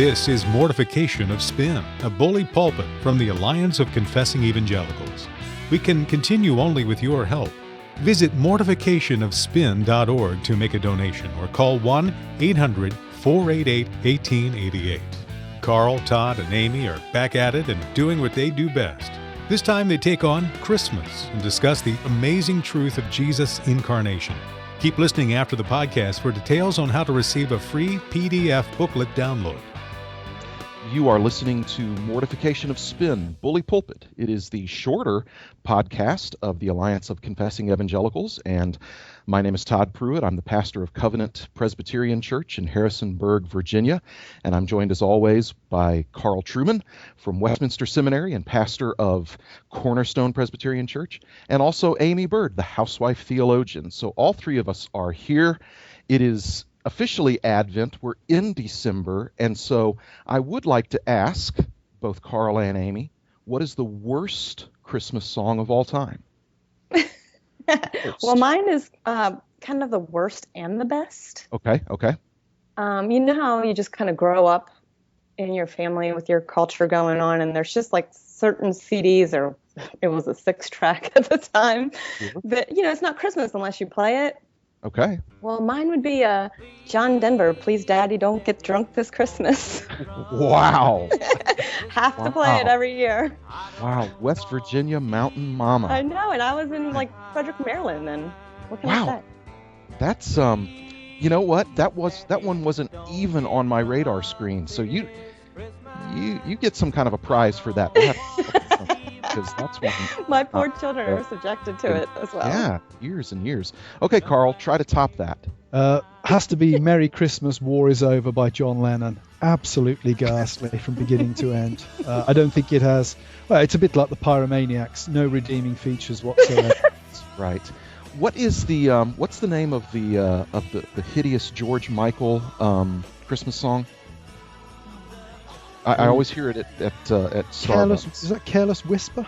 This is Mortification of Spin, a bully pulpit from the Alliance of Confessing Evangelicals. We can continue only with your help. Visit mortificationofspin.org to make a donation or call 1-800-488-1888. Carl, Todd, and Amy are back at it and doing what they do best. This time they take on Christmas and discuss the amazing truth of Jesus' incarnation. Keep listening after the podcast for details on how to receive a free PDF booklet download. You are listening to Mortification of Spin, Bully Pulpit. It is the shorter podcast of the Alliance of Confessing Evangelicals, and my name is Todd Pruitt. I'm the pastor of Covenant Presbyterian Church in Harrisonburg, Virginia, and I'm joined as always by Carl Truman from Westminster Seminary and pastor of Cornerstone Presbyterian Church, and also Amy Bird, the housewife theologian. So all three of us are here. It is officially Advent. We're in December, and so I would like to ask both Carl and Amy, what is the worst Christmas song of all time? Well, mine is kind of the worst and the best. Okay. You know how you just kind of grow up in your family with your culture going on, and there's just like certain CDs, or it was a 6-track at the time, that, it's not Christmas unless you play it. Okay. Well, mine would be John Denver, Please Daddy Don't Get Drunk This Christmas. Wow. Have to play it every year. Wow. West Virginia Mountain Mama. I know, and I was in Frederick, Maryland, and what can I say? That's you know what? That one wasn't even on my radar screen. So you get some kind of a prize for that. Because that's one. My poor children are subjected to it as well. Yeah, years and years. Okay, Carl, try to top that. Has to be Merry Christmas, War is Over by John Lennon. Absolutely ghastly from beginning to end. I don't think it has. Well, it's a bit like the Pyromaniacs. No redeeming features whatsoever. That's right. What is the what's the name of the hideous George Michael Christmas song? I always hear it at Starbucks. Is that Careless Whisper?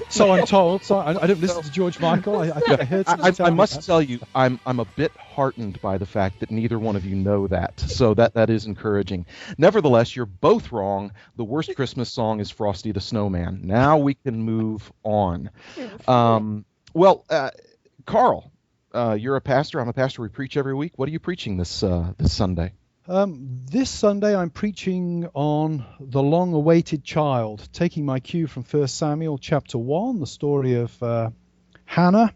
So I'm told. So I don't listen to George Michael. I think I heard something. I must tell you, I'm a bit heartened by the fact that neither one of you know that. So that is encouraging. Nevertheless, you're both wrong. The worst Christmas song is Frosty the Snowman. Now we can move on. Well, Carl, you're a pastor. I'm a pastor. We preach every week. What are you preaching this Sunday? This Sunday I'm preaching on the long-awaited child, taking my cue from 1 Samuel chapter 1, the story of Hannah,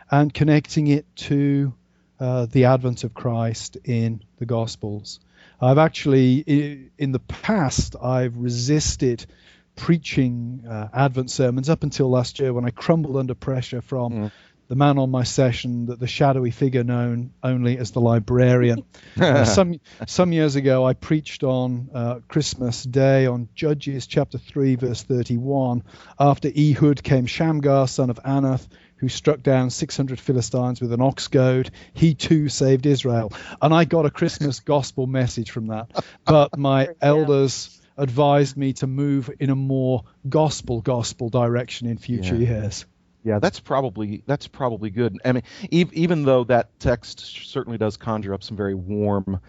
and connecting it to the advent of Christ in the Gospels. I've actually, in the past, I've resisted preaching Advent sermons up until last year when I crumbled under pressure from the man on my session, the shadowy figure known only as the librarian. Some years ago, I preached on Christmas Day on Judges chapter 3, verse 31. After Ehud came Shamgar, son of Anath, who struck down 600 Philistines with an ox goad. He too saved Israel. And I got a Christmas gospel message from that. But my elders advised me to move in a more gospel direction in future years. Yeah, that's probably good. I mean, even though that text certainly does conjure up some very warm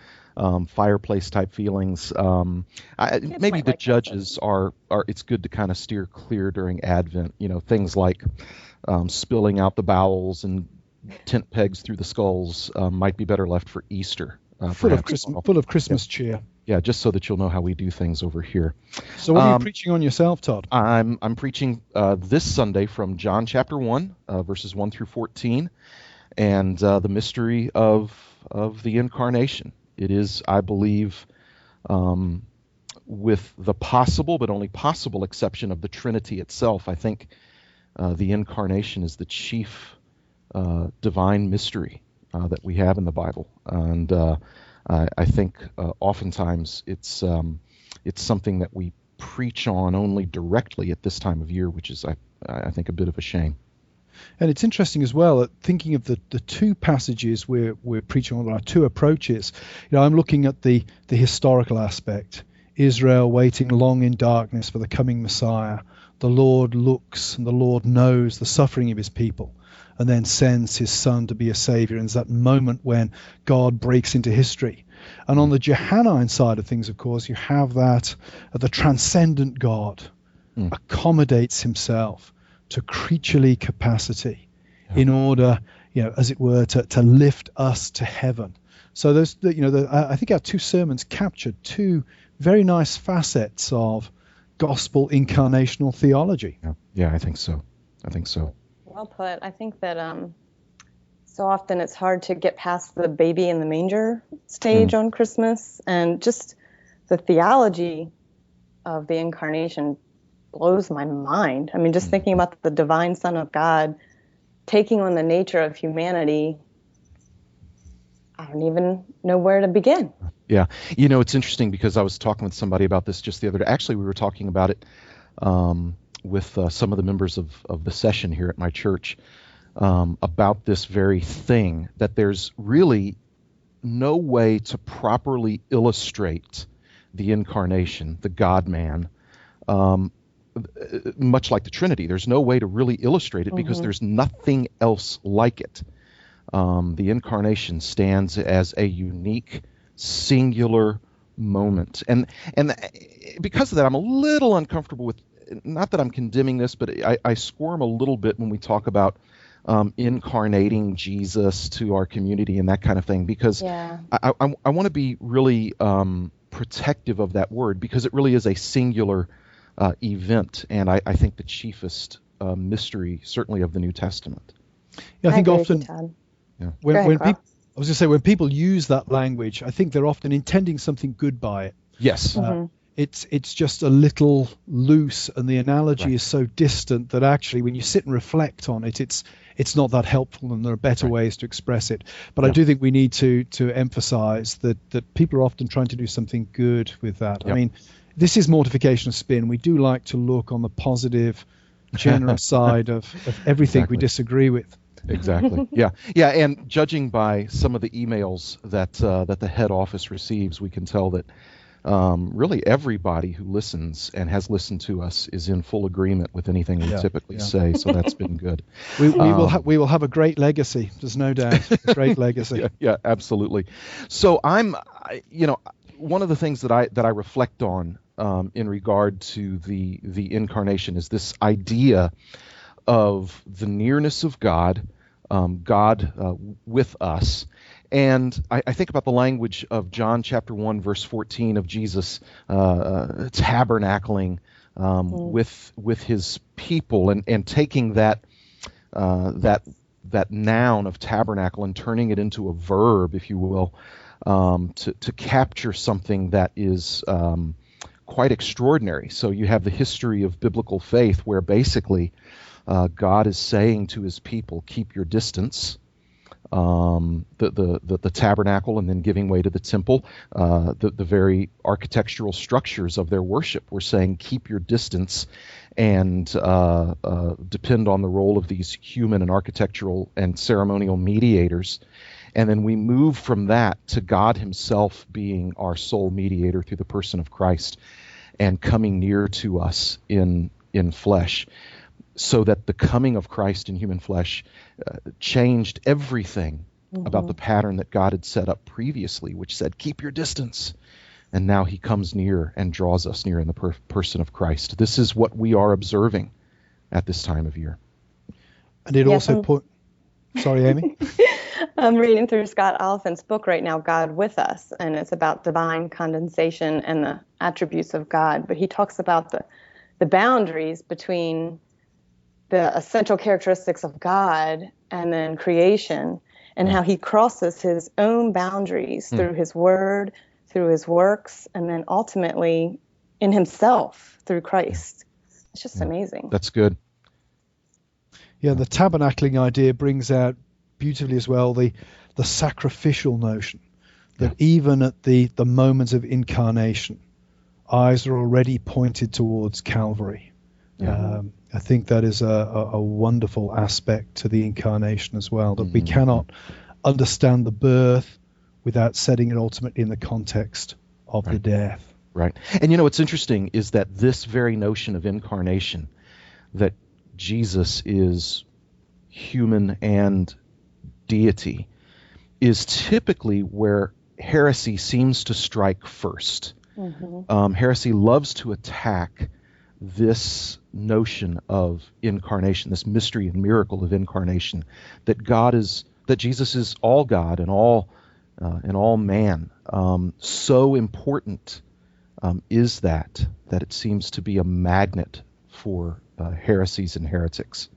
fireplace type feelings, maybe the judges are. It's good to kind of steer clear during Advent. Things like spilling out the bowels and tent pegs through the skulls might be better left for Easter. Full of Christmas cheer. Yeah, just so that you'll know how we do things over here. So what are you preaching on yourself, Todd? I'm preaching this Sunday from John chapter 1, verses 1 through 14, and the mystery of the incarnation. It is, I believe, with the possible, but only possible exception of the Trinity itself, I think the incarnation is the chief divine mystery that we have in the Bible. And I think oftentimes it's something that we preach on only directly at this time of year, which is, I think, a bit of a shame. And it's interesting as well, thinking of the two passages we're preaching on, our two approaches. I'm looking at the historical aspect. Israel waiting long in darkness for the coming Messiah. The Lord looks and the Lord knows the suffering of his people, and then sends his son to be a savior. And it's that moment when God breaks into history. And on the Johannine side of things, of course, you have that the transcendent God accommodates himself to creaturely capacity in order, as it were, to lift us to heaven. So I think our two sermons captured two very nice facets of gospel incarnational theology. Yeah, I think so. Well put. I think that so often it's hard to get past the baby in the manger stage on Christmas, and just the theology of the incarnation blows my mind. I mean, just thinking about the divine Son of God taking on the nature of humanity, I don't even know where to begin. Yeah. It's interesting because I was talking with somebody about this just the other day. Actually, we were talking about it with some of the members of the session here at my church about this very thing, that there's really no way to properly illustrate the incarnation, the God-man, much like the Trinity. There's no way to really illustrate it because there's nothing else like it. The incarnation stands as a unique, singular moment. And because of that, I'm a little uncomfortable with, not that I'm condemning this, but I squirm a little bit when we talk about incarnating Jesus to our community and that kind of thing, because I want to be really protective of that word, because it really is a singular event, and I think the chiefest mystery, certainly, of the New Testament. Yeah, I think agree often with you, Todd. when people, I was going to say, when people use that language, I think they're often intending something good by it. Yes. It's just a little loose, and the analogy is so distant that actually, when you sit and reflect on it, it's not that helpful, and there are better ways to express it. But I do think we need to emphasize that people are often trying to do something good with that. I mean, this is mortification of spin. We do like to look on the positive, generous side of everything we disagree with. Exactly. Yeah. And judging by some of the emails that the head office receives, we can tell that really everybody who listens and has listened to us is in full agreement with anything we typically say. So that's been good. We will have a great legacy. There's no doubt. A great legacy. Yeah, absolutely. So one of the things that I reflect on in regard to the incarnation is this idea of the nearness of God, God with us. And I think about the language of John chapter 1, verse 14 of Jesus tabernacling with his people, and taking that noun of tabernacle and turning it into a verb, if you will, to capture something that is quite extraordinary. So you have the history of biblical faith, where basically God is saying to his people, keep your distance. The tabernacle, and then giving way to the temple, the very architectural structures of their worship were saying, keep your distance, and depend on the role of these human and architectural and ceremonial mediators. And then we move from that to God himself being our sole mediator through the person of Christ and coming near to us in flesh, so that the coming of Christ in human flesh changed everything about the pattern that God had set up previously, which said, keep your distance. And now he comes near and draws us near in the person of Christ. This is what we are observing at this time of year. And it also Sorry, Amy? I'm reading through Scott Oliphant's book right now, God with Us, and it's about divine condensation and the attributes of God. But he talks about the boundaries between the essential characteristics of God and then creation, and how he crosses his own boundaries through his word, through his works, and then ultimately in himself through Christ. It's just amazing. That's good. Yeah, the tabernacling idea brings out beautifully as well the sacrificial notion that even at the moments of incarnation, eyes are already pointed towards Calvary. I think that is a wonderful aspect to the incarnation as well, that we cannot understand the birth without setting it ultimately in the context of the death. Right. And what's interesting is that this very notion of incarnation, that Jesus is human and deity, is typically where heresy seems to strike first. Mm-hmm. Heresy loves to attack this notion of incarnation, this mystery and miracle of incarnation, that Jesus is all God and all man. So important is that it seems to be a magnet for heresies and heretics.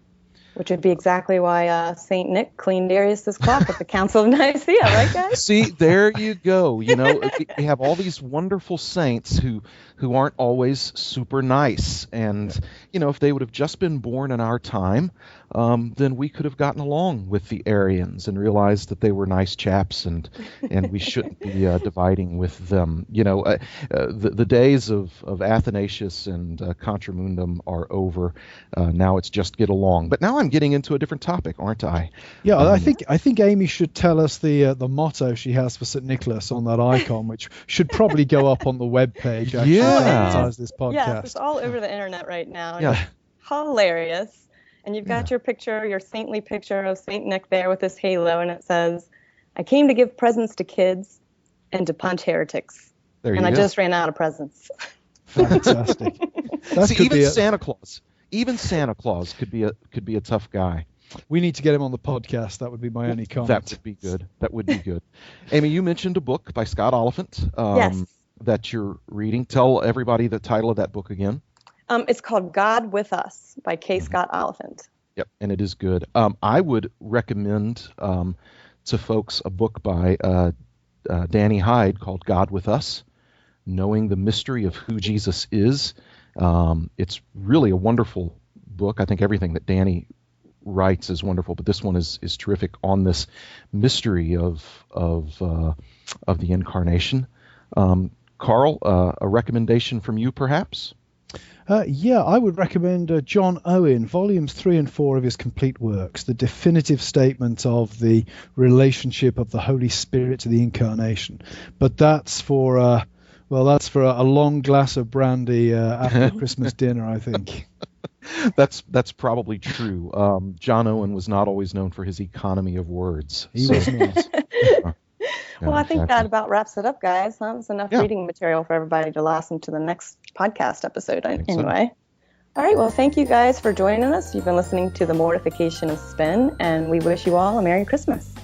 Which would be exactly why St. Nick cleaned Arius' clock at the Council of Nicaea, right, guys? See, there you go. You know, we have all these wonderful saints who aren't always super nice. And, you know, if they would have just been born in our time, then we could have gotten along with the Arians and realized that they were nice chaps and we shouldn't be dividing with them. You know, the days of Athanasius and Contra Mundum are over. Now it's just get along. But now I'm getting into a different topic, aren't I? Yeah, I think Amy should tell us the motto she has for St. Nicholas on that icon, which should probably go up on the webpage. Yeah. Advertise this podcast. Yeah, it's all over the internet right now. Yeah. It's hilarious. And you've got your picture, your saintly picture of St. Nick there with his halo, and it says, "I came to give presents to kids and to punch heretics." There you and go. I just ran out of presents. Fantastic. That See, could even be Santa Claus could be a tough guy. We need to get him on the podcast. That would be my only comment. That would be good. Amy, you mentioned a book by Scott Oliphant Yes. that you're reading. Tell everybody the title of that book again. It's called God with Us by K. Scott Oliphant. Yep, and it is good. I would recommend to folks a book by Danny Hyde called God with Us, Knowing the Mystery of Who Jesus Is. It's really a wonderful book. I think everything that Danny writes is wonderful, but this one is terrific on this mystery of the incarnation. Carl, a recommendation from you, perhaps? Yeah, I would recommend John Owen, volumes 3 and 4 of his complete works, the definitive statement of the relationship of the Holy Spirit to the incarnation. But that's for a long glass of brandy after Christmas dinner, I think. That's probably true. John Owen was not always known for his economy of words. He was not. Well, I think that about wraps it up, guys. That's enough reading material for everybody to last into the next podcast episode anyway. All right, well, thank you guys for joining us. You've been listening to The Mortification of Spin, and we wish you all a Merry Christmas.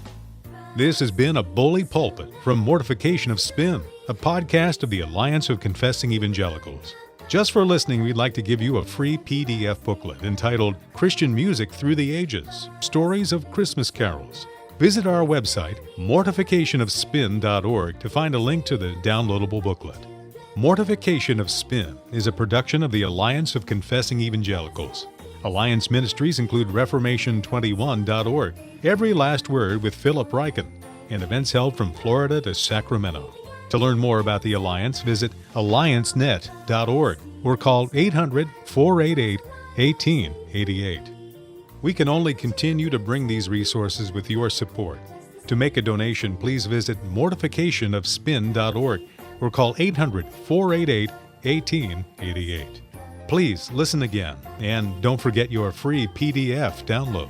This has been a Bully Pulpit from Mortification of Spin, a podcast of the Alliance of Confessing Evangelicals. Just for listening, we'd like to give you a free PDF booklet entitled Christian Music Through the Ages, Stories of Christmas Carols. Visit our website, mortificationofspin.org, to find a link to the downloadable booklet. Mortification of Spin is a production of the Alliance of Confessing Evangelicals. Alliance ministries include Reformation21.org, Every Last Word with Philip Ryken, and events held from Florida to Sacramento. To learn more about the Alliance, visit alliancenet.org or call 800-488-1888. We can only continue to bring these resources with your support. To make a donation, please visit mortificationofspin.org or call 800-488-1888. Please listen again, and don't forget your free PDF download.